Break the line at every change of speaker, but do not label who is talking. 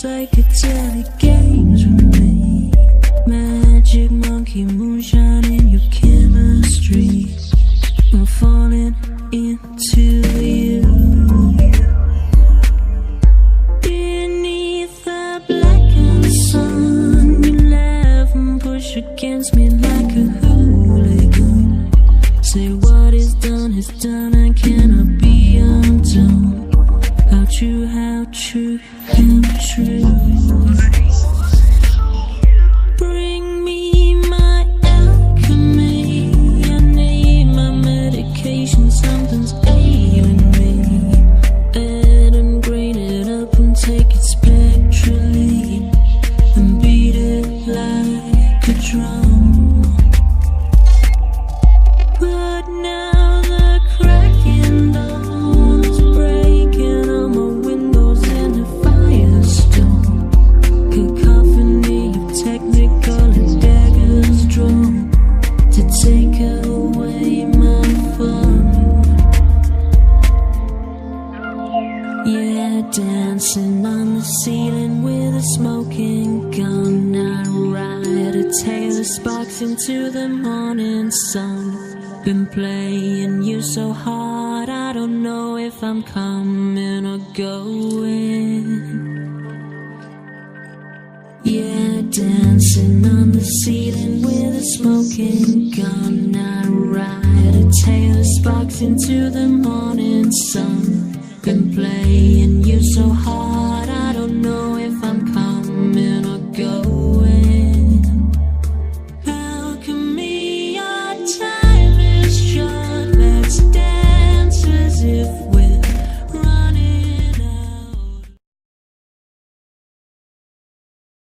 psychedelic games with me. Magic monkey moonshine in your chemistry. I'm falling into you. Beneath the blackened sun, you laugh and push against me like a hooligan. Say what is done and cannot be undone. How true, how true, how true. Bring me my alchemy. I need my medication, something's ailing me. Add and grain it up and take it spectrally and beat it like a drum. But now the cracking dawn is breaking on my windows in a firestorm. Cacophony of technical and daggers drawn to take away my fun. Yeah, dancing on the ceiling with a smoking gun. I ride a tail of sparks into the morning sun. Been playing you so hard, I don't know if I'm coming or going. Yeah, dancing on the ceiling with a smoking gun. I ride a tail of sparks into the morning sun. Been playing you so hard.